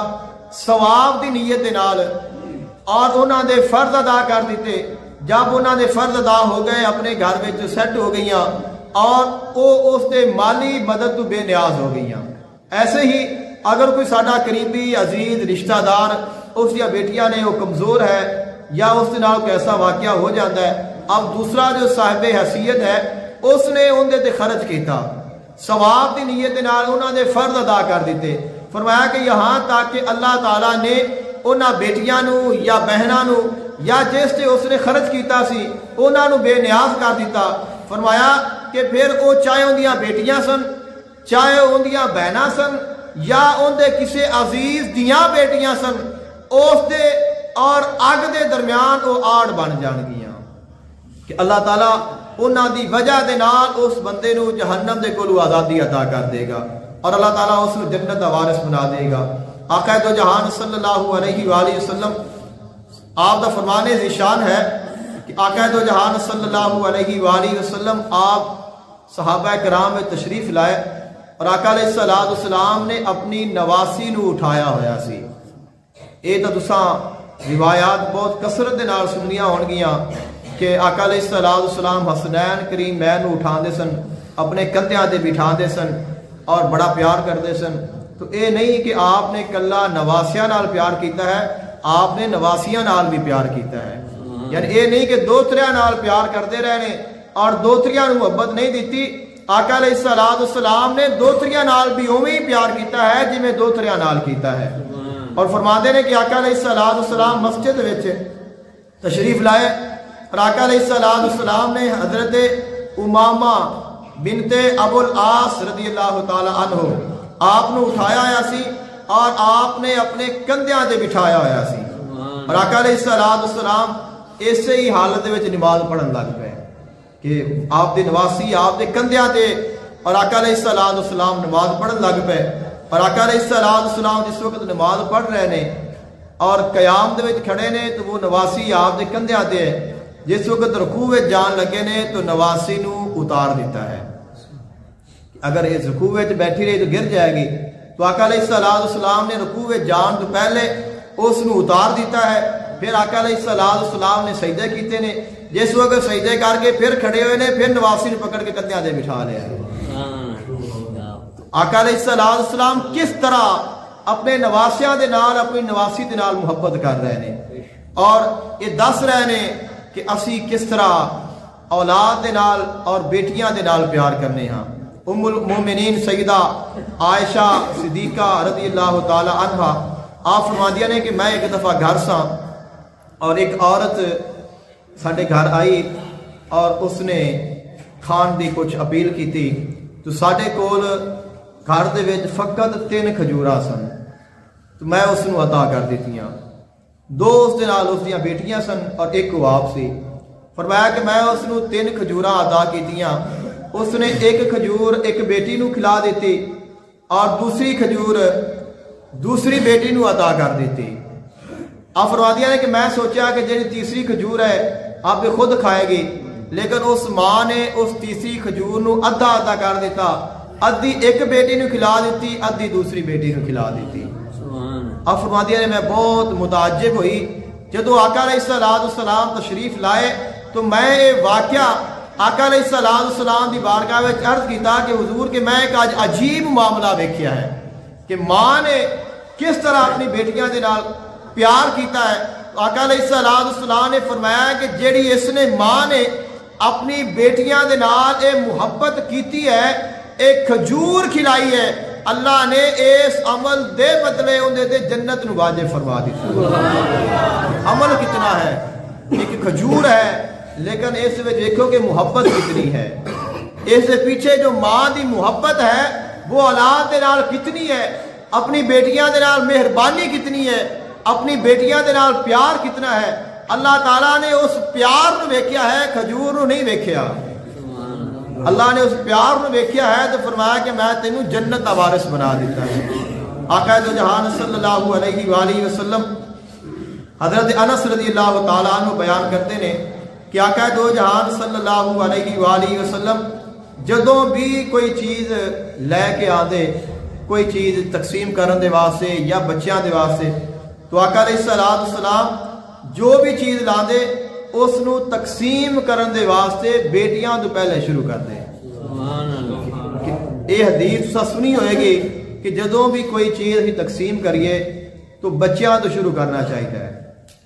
ثواب دی نیت دے نال اور انہاں دے فرض ادا کر دیتے. جب انہاں دے فرض ادا ہو گئے، اپنے گھر وچ سیٹ ہو گئیاں اور وہ اس دے مالی مدد تو بے نیاز ہو گئیاں. ایسے ہی اگر کوئی ساڈا قریبی عزیز رشتہ دار اس دیا بیٹیاں نے وہ کمزور ہے یا اس دے نال کوئی ایسا واقعہ ہو جاتا ہے، اب دوسرا جو صاحب حیثیت ہے اس نے ان دے تے خرچ کیتا، ثواب دی نیت دے نال انہاں دے فرض ادا کر دیتے. فرمایا کہ یہاں تک کہ اللہ تعالیٰ نے انہاں بیٹیاں نو یا بہناں نو یا جس تے اس نے خرچ کیتا سی انہاں نو بے نیاز کر دیتا. فرمایا کہ پھر وہ چاہے اندیاں بیٹیاں سن، چاہے اندیاں بہناں سن یا اندے کسی عزیز دیاں بیٹیاں سن، اس دے اور اگ دے درمیان وہ آڑ بن جان گیاں کہ اللہ تعالیٰ انہاں دی وجہ دے نال اس بندے نو جہنم دے کولو آزادی عطا کر دے گا اور اللہ تعالیٰ اس نو جنت دا وارث بنا دے گا. آقا دو جہان صلی اللہ علیہ وآلہ وسلم آپ دا فرمانے ذی شان ہے کہ آقا دو جہان صلی اللہ علیہ وآلہ وسلم آپ صحابہ کرام میں تشریف لائے اور آقا علیہ السلام نے اپنی نواسی نو اٹھایا ہویا سی. اے تو تساں روایات بہت کثرت دے نال سنیاں ہون گیاں کہ آقا علیہ السلام حسنین کریم میں نو اٹھاندے سن اپنے کندھیاں تے بٹھاندے سن اور بڑا پیار کرتے سن. تو اے نہیں کہ آپ نے کلا نواسیاں نال پیار کیتا ہے, آپ نے نواسیاں نال بھی پیار کیتا ہے. یعنی اے نہیں کہ دوتریاں نال پیار کرتے رہنے اور دوتریاں نو محبت نہیں دیتی. آقا علیہ السلام نے دوتریاں نال بھی اوویں ہی پیار کیتا ہے جویں دوتریاں نال کیتا ہے. اور فرماندے نے کہ آقا علیہ السلام مسجد وچ تشریف لائے اور آقا علیہ السلام نے حضرت امامہ بنت ابو العاص رضی اللہ تعالی عنہ آپ نے اٹھایا ہوا سی اور آپ نے اپنے کندھیاں تے بٹھایا ہوا سی. اور آقا علیہ السلام اسی ہی حالت وچ نماز پڑھن لگ پے کہ آپ دے نواسی آپ دے کندھیاں تے, اور آقا علیہ السلام نماز پڑھن لگ پے. اور آقا علیہ السلام جس وقت نماز پڑھ رہے نے اور قیام دے وچ کھڑے نے تو وہ نواسی آپ دے کندھیاں تے ہے. جس وقت رکوع وچ جان لگے نے تو نواسی نو اتار دیتا ہے. اگر اس رکوع وچ بیٹھی رہی تو گر جائے گی. تو آقا علیہ السلام نے رکوع وچ جان تو پہلے اس نو اتار دیتا ہے. پھر آقا علیہ السلام نے سجدے کیتے نے. جس وقت سجدے کر کے پھر کھڑے ہوئے نے پھر نواسی نے پکڑ کے کندھیاں تے بٹھا لیا. آقا علیہ السلام کس طرح اپنے نواسیاں دے نال اپنی نواسی دے نال محبت کر رہے نے اور یہ دس رہے نے کہ اسی کس طرح اولاد دے نال اور بیٹیاں دے نال پیار کرنے ہاں. ام المومنین سیدہ عائشہ صدیقہ رضی اللہ تعالی عنہا آپ فرماندیاں نے کہ میں ایک دفعہ گھر سا اور ایک عورت ساڈے گھر آئی اور اس نے کھان دی کچھ اپیل کی تھی. تو ساڈے کول گھر دے وچ فقط 3 کھجوراں سن تو میں اس نو عطا کر دیتیاں. 2 اس دے نال اس دیاں بیٹیاں سن اور ایک آپ سی. فرمایا کہ میں اس نو 3 کھجوراں عطا کیتیاں. اس نے ایک کھجور ایک بیٹی نو کھلا دیتی اور دوسری کھجور دوسری بیٹی نو عطا کر دیتی. آپ فرماندیاں نے کہ میں سوچا کہ جی تیسری کھجور ہے آپ بھی خود کھائے گی, لیکن اس ماں نے اس تیسری کھجور نو ادھا عطا کر دیتا. ادھی ایک بیٹی نو کھلا دیتی ادھی دوسری بیٹی نو کھلا دیتی. آپ فرماندیاں نے میں بہت متعجب ہوئی. جدو آقا علیہ السلام تشریف لائے تو میں یہ واقعہ آقا علیہ السلام دی بارگاہ میں عرض کیتا کہ حضور کہ میں ایک عجیب معاملہ دیکھیا ہے کہ ماں نے کس طرح اپنی بیٹیاں دے نال پیار کیتا ہے. آقا علیہ السلام نے فرمایا کہ جیڑی اس نے ماں نے اپنی بیٹیاں دے نال اے محبت کیتی ہے, ایک کھجور کھلائی ہے, اللہ نے اس عمل دے بدلے اندے تے جنت نو واجب فرما دیتا. عمل کتنا ہے, ایک کھجور ہے لیکن اس میں دیکھو کہ محبت کتنی ہے. اس کے پیچھے جو ماں دی محبت ہے وہ اولاد دے نال کتنی ہے, اپنی بیٹیاں دے نال مہربانی کتنی ہے, اپنی بیٹیاں دے نال پیار کتنا ہے. اللہ تعالیٰ نے اس پیار نو ویکھیا ہے, کھجور نو نہیں ویکھیا. اللہ نے اس پیار نو ویکھیا ہے تو فرمایا کہ میں تینوں جنت دا وارث بنا دیتا ہے. آقا دو جہان صلی اللہ علیہ وآلہ وسلم حضرت انس رضی اللہ تعالیٰ عنہ بیان کرتے ہیں کہ آقا دو جہان صلی اللہ علیہ وآلہ وسلم جدوں بھی کوئی چیز لے کے آدے, کوئی چیز تقسیم کرن دے واسطے یا بچیاں دے واسطے, تو آقا علیہ السلام جو بھی چیز لاندے اس نو تقسیم کرن دے واسطے بیٹیاں تو پہلے شروع کر دے. یہ حدیث تساں سنی ہوئے گی کہ جدوں بھی کوئی چیز ہی تقسیم کریے تو بچیاں تو شروع کرنا چاہیے.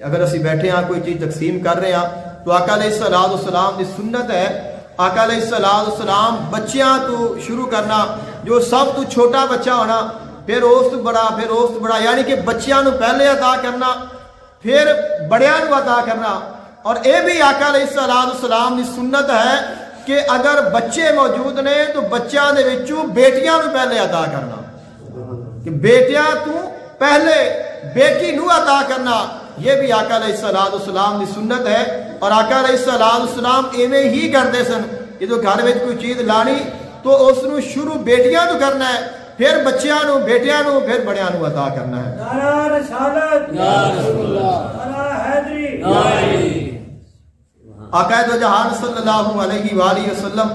اگر اسی بیٹھے ہاں کوئی چیز تقسیم کر رہے ہیں تو آقا علیہ السلام دی سنت ہے آقا علیہ السلام بچیاں تو شروع کرنا, جو سب تو چھوٹا بچہ ہونا پھر اس تو بڑا پھر اس تو بڑا, یعنی کہ بچیاں نو پہلے عطا کرنا پھر بڑیاں نو عطا کرنا. اور اے بھی آقا علیہ السلام دی سنت ہے کہ اگر بچے موجود نے تو بچیاں دے وچوں بیٹیاں نو پہلے عطا کرنا, کہ بیٹیاں تو پہلے بیٹی نو عطا کرنا. یہ بھی آقا علیہ السلام دی سنت ہے. اور آقا علیہ السلام ایویں ہی کرتے سن, جدو گھر وچ کوئی چیز لانی تو اس نو شروع بیٹیاں تو کرنا ہے, پھر بچیاں نو بیٹیاں نو پھر بڑیاں نو عطا کرنا ہے. نعرہ رسالت, یا رسول اللہ, نعرہ حیدری. آقا دو جہان صلی اللہ علیہ وآلہ وسلم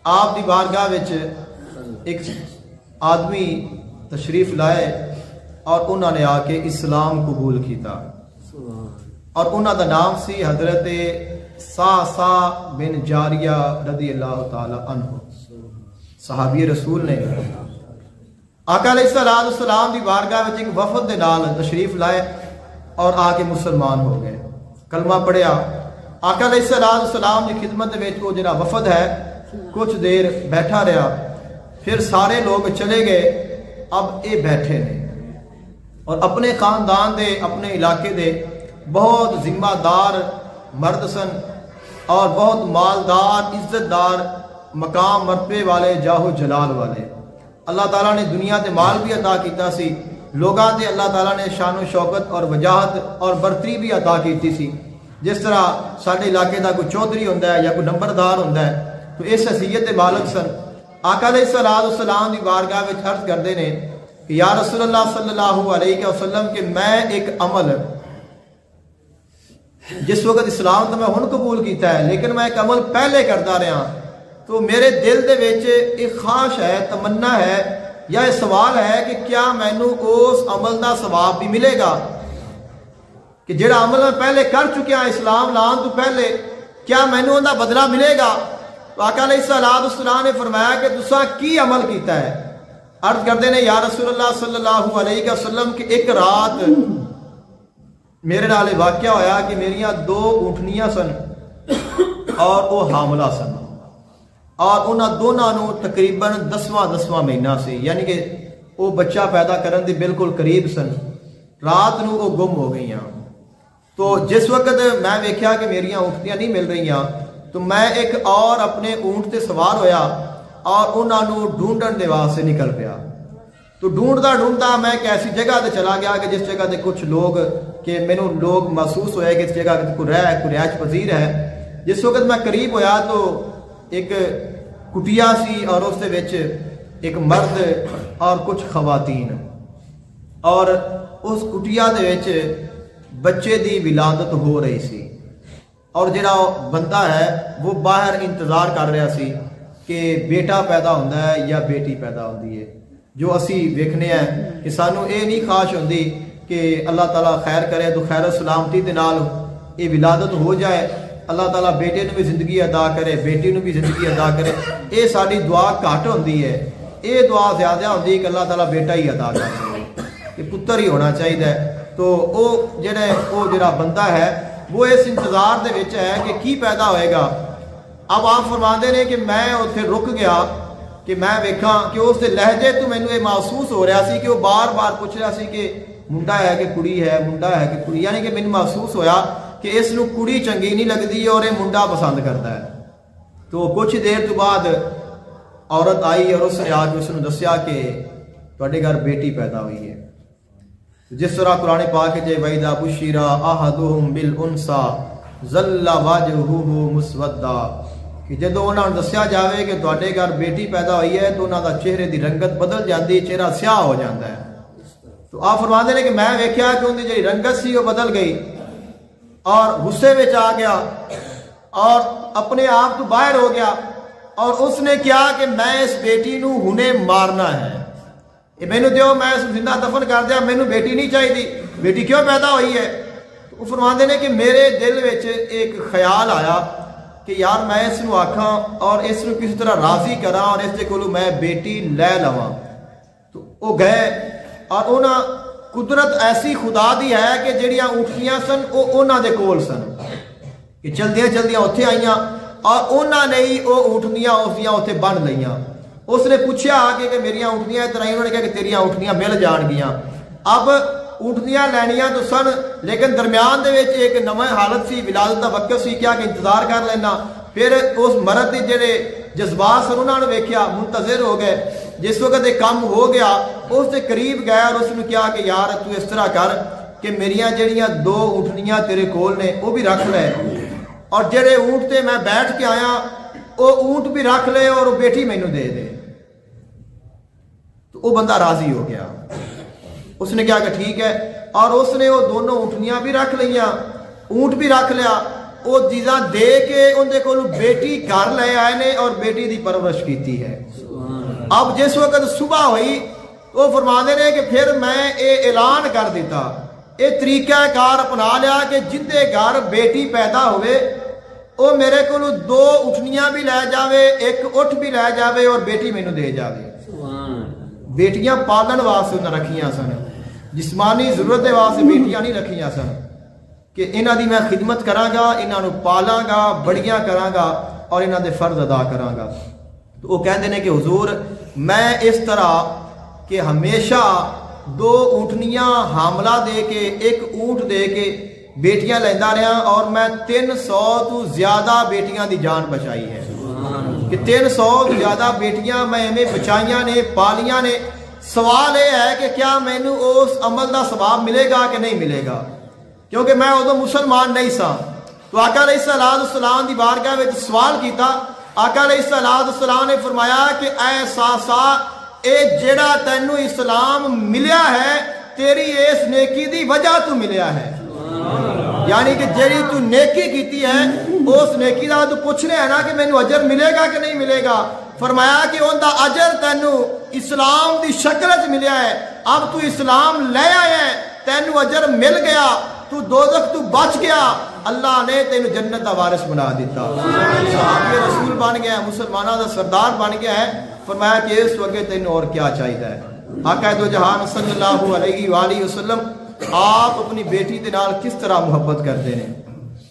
آپ دی بارگاہ وچ ایک آدمی تشریف لائے اور انہوں نے آ کے اسلام قبول کیتا. اور انہوں دا نام سی حضرت ساسا بن جاریہ رضی اللہ تعالی عنہ، صحابی رسول نے آقا علیہ السلام دی بارگاہ وچ ایک وفد دے نال تشریف لائے اور آ کے مسلمان ہو گئے، کلمہ پڑھیا۔ آقا علیہ السلام دی خدمت وچ وہ جڑا وفد ہے کچھ دیر بیٹھا رہا، پھر سارے لوگ چلے گئے، اب اے بیٹھے نے اور اپنے خاندان دے اپنے علاقے دے بہت ذمہ دار مرد سن اور بہت مالدار عزت دار مقام مرتبے والے جاہو جلال والے۔ اللہ تعالیٰ نے دنیا تے مال بھی عطا کیتا سی، لوگاں تے اللہ تعالیٰ نے شان و شوکت اور وجاہت اور برتری بھی عطا کیتی سی۔ جس طرح ساڈے علاقے دا کوئی چودھری ہوندا ہے یا کوئی نمبردار ہوندا ہے، تو اس حیثیت دے مالک سن۔ آقا علیہ السلام دی بارگاہ وچ عرض کردے نے کہ یا رسول اللہ صلی اللہ علیہ وسلم کہ میں ایک عمل جس وقت اسلام تو میں ہن قبول کیتا ہے، لیکن میں ایک عمل پہلے کرتا رہا، تو میرے دل دے وچ ایک خواہش ہے، تمنا ہے یا یہ سوال ہے کہ کیا مینوں اس عمل دا ثواب بھی ملے گا کہ جڑا عمل میں پہلے کر چکیا اسلام لان تو پہلے، کیا مینوں ان دا بدلہ ملے گا؟ تو آقا علیہ السلام نے فرمایا کہ تساں کی عمل کیتا ہے؟ عرض کردے نے یا رسول اللہ صلی اللہ علیہ وسلم کہ ایک رات میرے نال واقعہ ہویا کہ میریاں 2 اونٹنیاں سن اور وہ حاملہ سن، اور انہاں دونوں نو تقریباً 10واں مہینہ سی، یعنی کہ وہ بچہ پیدا کرن دی بالکل قریب سن۔ رات نو وہ گم ہو گئی ہیں۔ تو جس وقت میں ویکھیا کہ میریاں اونٹنیاں نہیں مل رہی ہیں، تو میں ایک اور اپنے اونٹ تے سوار ہویا اور انہاں نو ڈھونڈن دے واسطے نکل پیا۔ تو ڈھونڈتا میں ایک ایسی جگہ تے چلا گیا کہ جس جگہ تے کچھ لوگ کہ مینوں لوگ محسوس ہوئے کہ اس جگہ کوئی رہائش پذیر ہے۔ جس وقت میں قریب ہویا تو ایک کٹیا سی اور اس دے وچ ایک مرد اور کچھ خواتین، اور اس کٹیا دے وچ بچے دی ولادت ہو رہی سی، اور جڑا بندہ ہے وہ باہر انتظار کر رہا سی کہ بیٹا پیدا ہوندا ہے یا بیٹی پیدا ہوندی ہے۔ جو اسی ویکھنے ہیں کہ سانو اے نہیں خواہش ہوندی کہ اللہ تعالیٰ خیر کرے تو خیر و سلامتی دے نال یہ ولادت ہو جائے، اللہ تعالیٰ بیٹے نو بھی زندگی عطا کرے، بیٹی نو بھی زندگی عطا کرے۔ اے ساری دعا گھٹ ہوندی ہے، اے دعا زیادہ ہوندی ہے کہ اللہ تعالیٰ بیٹا ہی عطا کرے، کہ پتر ہی ہونا چاہیے۔ تو او جڑا بندہ ہے وہ اس انتظار دے وچ ہے کہ کی پیدا ہوئے گا۔ اب آپ فرماندے نے کہ میں اتنے رک گیا کہ میں ویکھاں کہ اس دے لہجے تو مینوں یہ محسوس ہو رہا سی کہ وہ بار بار پوچھ رہا سی کہ منڈا ہے کہ کڑی ہے، منڈا ہے کہ کڑی، یعنی کہ مینوں محسوس ہویا کہ اس نو کڑی چنگی نہیں لگدی اور یہ منڈا پسند کرتا ہے۔ تو کچھ دیر تو بعد عورت آئی اور اس نے آ کے اس نے دسیا کہ تواڈے گھر بیٹی پیدا ہوئی ہے۔ جس طرح قرآن پاک جے وَإِذَا بُشِّرَ أَحَدُهُم بِالْأُنثَىٰ ظَلَّ وَجْهُهُ مُسْوَدًّا، کہ جدو انہوں نے دسیا جاوے کہ تواڈے گھر بیٹی پیدا ہوئی ہے تو انہوں دا چہرے دی رنگت بدل جاندی، چہرہ سیاہ ہو جاتا ہے۔ تو آپ فرماتے ہیں کہ میں ویکھیا کہ ان دی جڑی رنگت سی وہ بدل گئی اور غصے وچ آ گیا اور اپنے آپ تو باہر ہو گیا، اور اس نے کیا کہ میں اس بیٹی نو ہنے مارنا ہے، یہ مینوں دیو، میں اس زندہ دفن کر دیا، مینوں بیٹی نہیں چاہیے، بیٹی کیوں پیدا ہوئی ہے؟ وہ فرماندے نے کہ میرے دل وچ ایک خیال آیا کہ یار میں اس نو آکھاں اور اس نو کسی طرح راضی کراں اور اس دے کولوں میں بیٹی لے لواں۔ تو وہ گئے اور انہاں قدرت ایسی خدا دی ہے کہ جڑیاں اونٹنیاں سن وہ انہاں دے کول سن، کہ چلدیاں اوتھے آئیاں اور انہاں نے ہی وہ اونٹنیاں اسیاں اوتھے بن لئیاں۔ اس نے پوچھا آگے کہ میریاں اونٹنیاں ادھر آئی، انہوں نے کہا کہ تیریاں اونٹنیاں مل جان گیاں۔ اب اونٹنیاں لینیاں تو سن، لیکن درمیان دے وچ ایک نویں حالت سی، ولادت دا وقت سی، کیا کہ انتظار کر لینا۔ پھر اس مرد دے جڑے جذبات سن انہوں نے ویکھیا، منتظر ہو گئے۔ جس وقت ایک کام ہو گیا اس دے قریب گیا اور اس نے کیا کہ یار تو اس طرح کر کہ میریاں جڑیاں 2 اونٹنیاں تیرے کول نے وہ بھی رکھ لے، اور جڑے اونٹ تے میں بیٹھ کے آیا وہ اونٹ بھی رکھ لے اور وہ بیٹی مینوں دے دے۔ تو وہ بندہ راضی ہو گیا، اس نے کہا کہ ٹھیک ہے، اور اس نے وہ دونوں اونٹنیاں بھی رکھ لیا، اونٹ بھی رکھ لیا، وہ چیزاں دے کے ان دے کولوں بیٹی گھر لے آئے نے اور بیٹی دی پرورش کیتی ہے۔ اب جس وقت صبح ہوئی وہ فرماندے نے کہ پھر میں اعلان کر دیتا یہ طریقہ کار اپنا لیا کہ جندے گھر بیٹی پیدا ہوئے وہ میرے کو 2 اٹھنیاں بھی لے جاوے، 1 اٹھ بھی لے جاوے اور بیٹی مینوں دے جاوے۔ بیٹیاں پالن واسطے انہیں رکھیاں سن، جسمانی ضرورت واسطے بیٹیاں نہیں رکھیاں سن کہ انہاں دی میں خدمت کراں گا، انہاں نوں پالاں گا، بڑیاں کراں گا اور انہاں دے فرض ادا کراں گا۔ تو وہ کہندے نے کہ حضور میں اس طرح کہ ہمیشہ 2 اونٹنیاں حاملہ دے کے 1 اونٹ دے کے بیٹیاں لیندہ رہا اور میں 300 تو زیادہ بیٹیاں دی جان بچائی ہے کہ 300 تو زیادہ بیٹیاں میں ہمیں بچائیاں نے، پالیاں نے۔ سوال یہ ہے کہ کیا مینو اس عمل دا ثواب ملے گا کہ نہیں ملے گا، کیونکہ میں ادو مسلمان نہیں سا۔ تو آقا علیہ السلام دی بارگاہ وچ سوال کیتا، آقا علیہ السلام نے فرمایا کہ اے ساسا اے جڑا تینو اسلام ملیا ہے تیری اس نیکی دی وجہ تو ملیا ہے، یعنی کہ جیڑی تو نیکی کیتی ہے اس نیکی دا تو پوچھ رہے ہیں نا کہ مینو اجر ملے گا کہ نہیں ملے گا۔ فرمایا کہ ان دا اجر تینو اسلام دی شکل وچ ملیا ہے، اب تو اسلام لے آیا ہے، تینو اجر مل گیا، تو دوزخ تو بچ گیا، اللہ نے تینو جنت دا وارث بنا دیتا، صحابی رسول بن گیا، مسلمانوں دا سردار بن گیا ہے۔ فرمایا کہ اس وقت تینو اور کیا چاہیے ہے۔ آقا دو جہان صلی اللہ علیہ وآلہ وسلم آپ اپنی بیٹی دے نال کس طرح محبت کرتے ہیں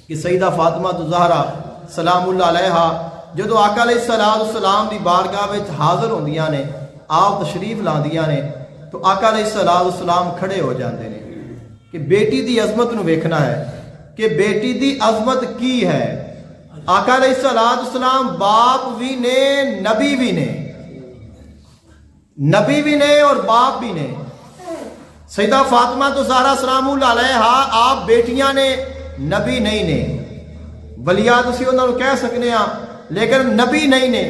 کہ سیدہ فاطمہ زہرا سلام اللہ علیہا جدو آقا علیہ السلام دی بارگاہ وچ حاضر ہوندیاں نے، آپ تشریف لاندیاں نے، تو آقا علیہ السلام کھڑے ہو جاندے نے کہ بیٹی دی عظمت نو ویکھنا ہے کہ بیٹی دی عظمت کی ہے۔ آقا علیہ السلام باپ بھی نے، نبی بھی نے، نبی بھی نے اور باپ بھی نے۔ سیدہ فاطمہ تو زہرا سلام اللہ علیہا آپ بیٹیاں نے، نبی نہیں نے، ولیات اسی انہوں نے کہہ سکنے ہیں لیکن نبی نہیں نے۔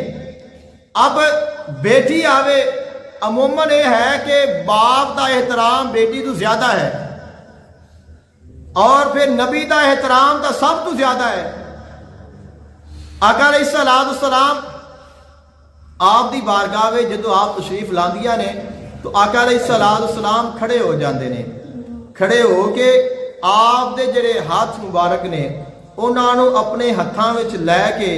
اب بیٹی آوے عموماً یہ ہے کہ باپ دا احترام بیٹی تو زیادہ ہے اور پھر نبی دا احترام دا سب تو زیادہ ہے۔ آقا علیہ السلام آپ دی بارگاہ میں جدو آپ تشریف لاندیاں نے تو آقا علیہ السلام کھڑے ہو جاندے نے، کھڑے ہو کے آپ دے جڑے ہاتھ مبارک نے انہاں نو اپنے ہتھاں وچ لے کے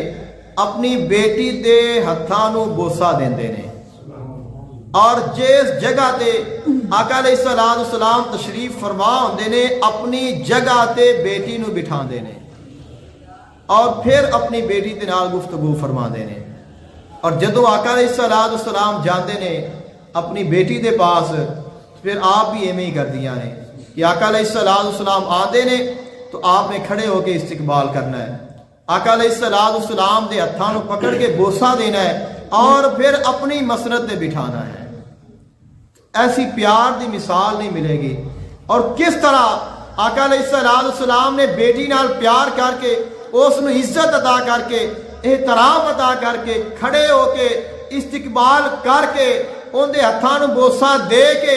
اپنی بیٹی دے ہتھاں نو بوسا دیندے نے، اور جس جگہ تے آقا علیہ السلام تشریف فرما ہوندے نے اپنی جگہ تے بیٹی نو بٹھاندے نے اور پھر اپنی بیٹی دے نال گفتگو فرما دے نے۔ اور جدو آقا علیہ السلام جاندے نے اپنی بیٹی دے پاس پھر آپ بھی ایویں ہی کر دیا نے کہ آقا علیہ السلام آدھے نے تو آپ نے کھڑے ہو کے استقبال کرنا ہے، آقا علیہ السلام دے ہتھاں نو پکڑ کے بوسا دینا ہے اور پھر اپنی مسند تے بٹھانا ہے۔ ایسی پیار دی مثال نہیں ملے گی۔ اور کس طرح آقا علیہ السلام نے بیٹی نال پیار کر کے اس نو عزت عطا کر کے احترام عطا کر کے کھڑے ہو کے استقبال کر کے ان دے ہتھاں نو بوسا دے کے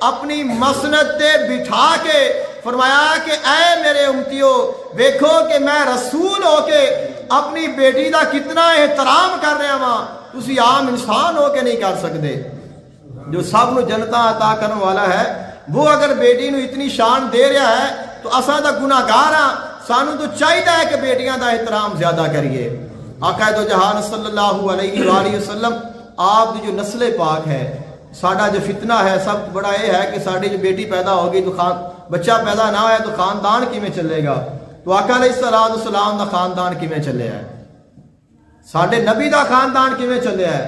اپنی مسند تے بٹھا کے فرمایا کہ اے میرے امتیو ویکھو کہ میں رسول ہو کے اپنی بیٹی دا کتنا احترام کر رہا ہاں، تسی عام انسان ہو کے نہیں کر سکتے۔ جو سب نو جنتا عطا کرنے والا ہے وہ اگر بیٹی نو اتنی شان دے رہا ہے تو اساں دا گناہگار ہاں، سانو تو چاہیے ہے کہ بیٹیاں دا احترام زیادہ کریے۔ آقا دو جہان صلی اللہ علیہ وآلہ وسلم آپ دی جو نسل پاک ہے، ساڈا جو فتنہ ہے سب بڑا یہ ہے کہ ساڈی جو بیٹی پیدا ہوگی تو بچہ پیدا نہ ہویا تو خاندان کیویں چلے گا؟ تو آقا علیہ السلام دا خاندان کیویں چلے ہے؟ ساڈے نبی دا خاندان کیویں چلے ہے؟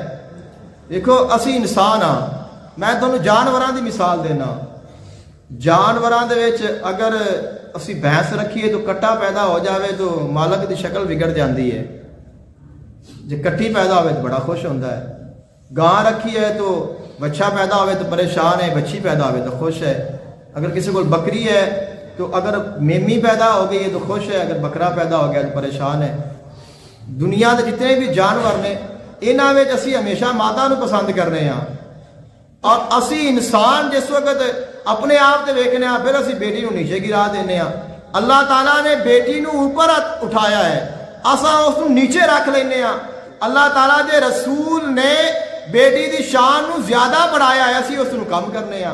دیکھو اسی انسان ہاں، میں تانوں جانوراں دی مثال دینا۔ جانوراں دے وچ اگر اسی بھینس رکھیے تو کٹا پیدا ہو جاوے تو مالک دی شکل بگڑ جاندی ہے، جے کٹی پیدا ہوئے تو بڑا خوش ہوتا ہے۔ گاں رکھی ہے تو بچہ پیدا ہوئے تو پریشان ہے، بچی پیدا ہوئے تو خوش ہے۔ اگر کسی کو بکری ہے تو اگر میمی پیدا ہو گئی ہے تو خوش ہے، اگر بکرا پیدا ہو گیا تو پریشان ہے۔ دنیا کے جتنے بھی جانور نے انہاں وچ اسی ہمیشہ مادہ نو پسند کر رہے ہیں، اور اسی انسان جس وقت اپنے آپ تے ویکھنے ہاں پھر اسی بیٹی نو نیچے گرا دینے ہاں۔ اللہ تعالیٰ نے بیٹی نو اوپر اٹھایا ہے، اساں اس نو نیچے رکھ لینے ہاں۔ اللہ تعالیٰ دے رسول نے بیٹی دی شان نو زیادہ بڑھایا ہے، اسی اس نو کم کرنے ہاں۔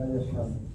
Gracias.